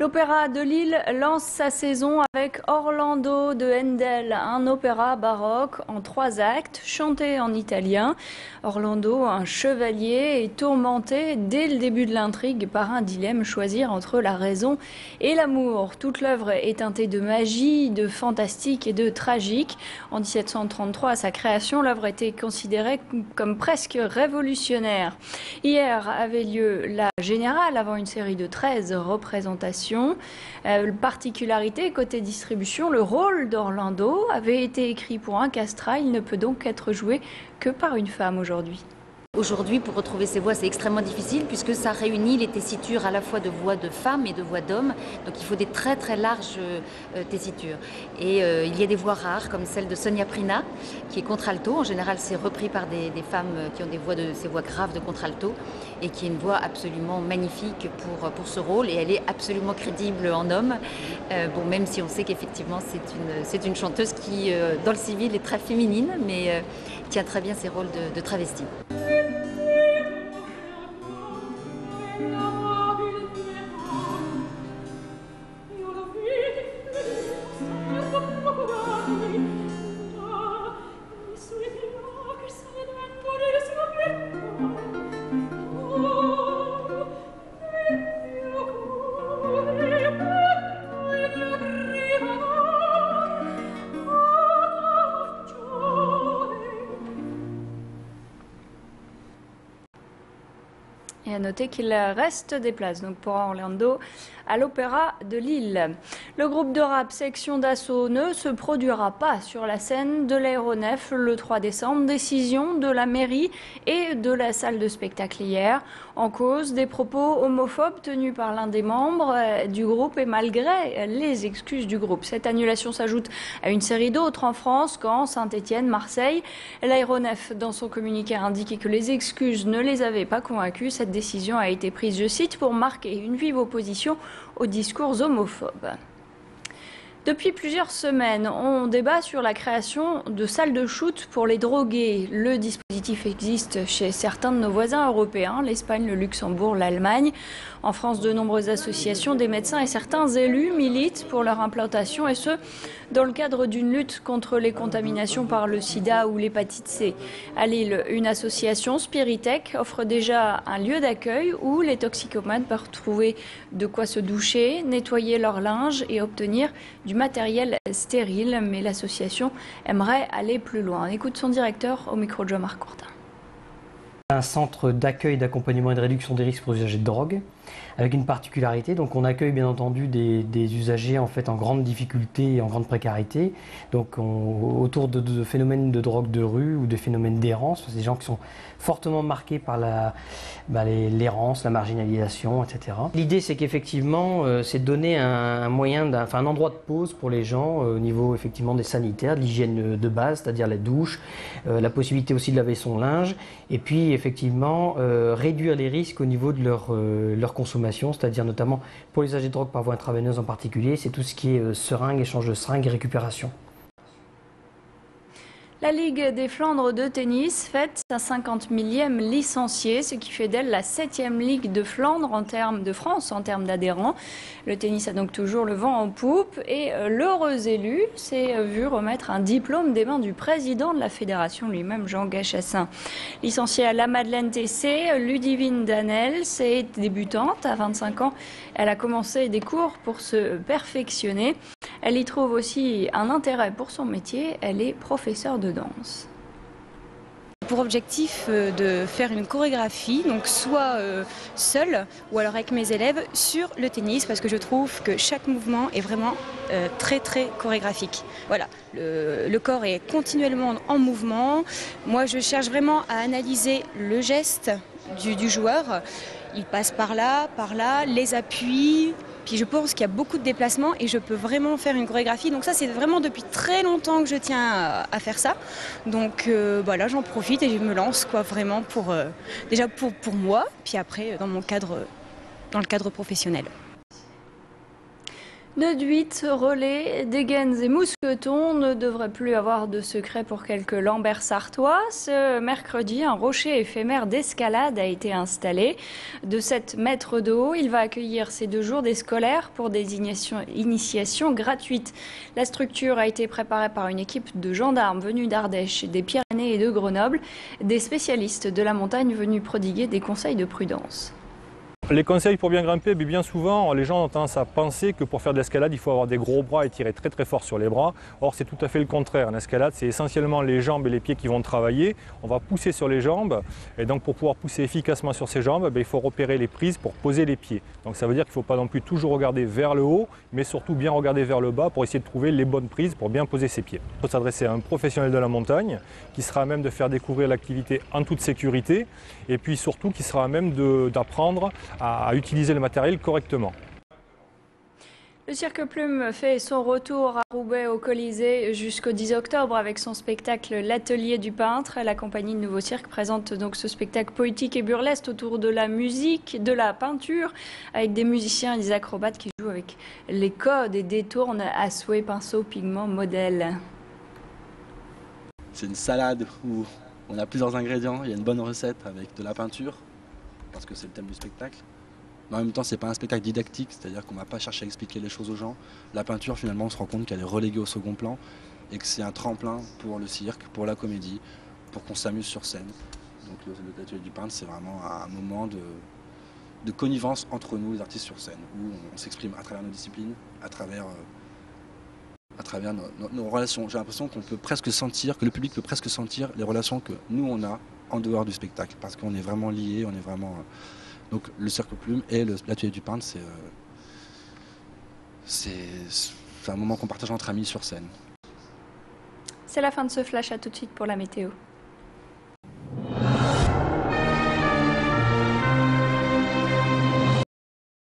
L'Opéra de Lille lance sa saison avec Orlando de Handel, un opéra baroque en 3 actes, chanté en italien. Orlando, un chevalier, est tourmenté dès le début de l'intrigue par un dilemme, choisir entre la raison et l'amour. Toute l'œuvre est teintée de magie, de fantastique et de tragique. En 1733, à sa création, l'œuvre était considérée comme presque révolutionnaire. Hier avait lieu la Générale avant une série de 13 représentations. Particularité côté distribution, le rôle d'Orlando avait été écrit pour un castrat, il ne peut donc être joué que par une femme aujourd'hui. Aujourd'hui, pour retrouver ces voix, c'est extrêmement difficile puisque ça réunit les tessitures à la fois de voix de femmes et de voix d'hommes. Donc il faut des très très larges tessitures. Et il y a des voix rares comme celle de Sonia Prina qui est contralto. En général, c'est repris par des femmes qui ont ces voix graves de contralto et qui est une voix absolument magnifique pour ce rôle. Et elle est absolument crédible en homme. Même si on sait qu'effectivement c'est une chanteuse qui, dans le civil, est très féminine, mais tient très bien ses rôles de travesti. Et à noter qu'il reste des places donc pour Orlando à l'Opéra de Lille. Le groupe de rap Section d'Assaut ne se produira pas sur la scène de l'Aéronef le 3 décembre. Décision de la mairie et de la salle de spectacle hier. En cause, des propos homophobes tenus par l'un des membres du groupe et malgré les excuses du groupe. Cette annulation s'ajoute à une série d'autres en France, Caen, Saint-Étienne, Marseille. L'Aéronef, dans son communiqué, a indiqué que les excuses ne les avaient pas convaincus. Cette décision a été prise, je cite, pour marquer une vive opposition aux discours homophobes. Depuis plusieurs semaines, on débat sur la création de salles de shoot pour les drogués. Le dispositif existe chez certains de nos voisins européens, l'Espagne, le Luxembourg, l'Allemagne. En France, de nombreuses associations, des médecins et certains élus militent pour leur implantation, et ce, dans le cadre d'une lutte contre les contaminations par le sida ou l'hépatite C. À Lille, une association, Spiritech, offre déjà un lieu d'accueil où les toxicomanes peuvent trouver de quoi se doucher, nettoyer leur linge et obtenir du matériel stérile. Mais l'association aimerait aller plus loin. On écoute son directeur au micro de Jean-Marc Courtin. Un centre d'accueil, d'accompagnement et de réduction des risques pour les usagers de drogue, avec une particularité. Donc on accueille bien entendu des usagers en fait en grande difficulté et en grande précarité, donc autour de phénomènes de drogue de rue ou de phénomènes d'errance. C'est des gens qui sont fortement marqués par l'errance, la marginalisation, etc. L'idée c'est qu'effectivement c'est de donner un endroit de pause pour les gens au niveau effectivement des sanitaires, de l'hygiène de base, c'est-à-dire la douche, la possibilité aussi de laver son linge, et puis effectivement réduire les risques au niveau de leur consommation, c'est-à-dire notamment pour les usagers de drogue par voie intraveineuse en particulier, c'est tout ce qui est seringue, échange de seringues et récupération. La Ligue des Flandres de tennis fête sa 50 millième licenciée, ce qui fait d'elle la 7e Ligue de Flandre de France en termes d'adhérents. Le tennis a donc toujours le vent en poupe et l'heureux élu s'est vu remettre un diplôme des mains du président de la fédération lui-même, Jean Gachassin. Licenciée à la Madeleine TC, Ludivine Danel, c'est débutante à 25 ans. Elle a commencé des cours pour se perfectionner. Elle y trouve aussi un intérêt pour son métier. Elle est professeure de danse. Pour objectif de faire une chorégraphie, donc soit seule ou alors avec mes élèves sur le tennis, parce que je trouve que chaque mouvement est vraiment très très chorégraphique. Voilà, le corps est continuellement en mouvement. Moi je cherche vraiment à analyser le geste du joueur. Il passe par là, les appuis. Puis je pense qu'il y a beaucoup de déplacements et je peux vraiment faire une chorégraphie. Donc ça, c'est vraiment depuis très longtemps que je tiens à faire ça. Donc là, j'en profite et je me lance vraiment déjà pour moi, puis après dans le cadre professionnel. Nœud d'huit, relais, dégaines et mousquetons ne devraient plus avoir de secret pour quelques Lambert sartois. Ce mercredi, un rocher éphémère d'escalade a été installé. De 7 mètres de haut, il va accueillir ces 2 jours des scolaires pour des initiations gratuites. La structure a été préparée par une équipe de gendarmes venus d'Ardèche, des Pyrénées et de Grenoble, des spécialistes de la montagne venus prodiguer des conseils de prudence. Les conseils pour bien grimper, bien souvent, les gens ont tendance à penser que pour faire de l'escalade, il faut avoir des gros bras et tirer très très fort sur les bras. Or, c'est tout à fait le contraire. En escalade, c'est essentiellement les jambes et les pieds qui vont travailler. On va pousser sur les jambes et donc pour pouvoir pousser efficacement sur ces jambes, il faut repérer les prises pour poser les pieds. Donc ça veut dire qu'il ne faut pas non plus toujours regarder vers le haut, mais surtout bien regarder vers le bas pour essayer de trouver les bonnes prises pour bien poser ses pieds. Il faut s'adresser à un professionnel de la montagne qui sera à même de faire découvrir l'activité en toute sécurité et puis surtout qui sera à même d'apprendre à utiliser le matériel correctement. Le Cirque Plume fait son retour à Roubaix au Colisée jusqu'au 10 octobre avec son spectacle L'Atelier du peintre. La compagnie de Nouveau Cirque présente donc ce spectacle poétique et burlesque autour de la musique, de la peinture, avec des musiciens et des acrobates qui jouent avec les codes et détournent à souhait pinceau, pigments, modèles. C'est une salade où on a plusieurs ingrédients, il y a une bonne recette avec de la peinture, parce que c'est le thème du spectacle. Mais en même temps, c'est pas un spectacle didactique, c'est-à-dire qu'on ne va pas chercher à expliquer les choses aux gens. La peinture, finalement, on se rend compte qu'elle est reléguée au second plan et que c'est un tremplin pour le cirque, pour la comédie, pour qu'on s'amuse sur scène. Donc l'atelier du peintre, c'est vraiment un moment de connivence entre nous, les artistes sur scène, où on s'exprime à travers nos disciplines, à travers nos relations. J'ai l'impression qu'on peut presque sentir, que le public peut presque sentir les relations que nous, on a en dehors du spectacle, parce qu'on est vraiment liés, on est vraiment... Donc le Cirque Plume et l'atelier du peintre, c'est un moment qu'on partage entre amis sur scène. C'est la fin de ce flash, à tout de suite pour la météo.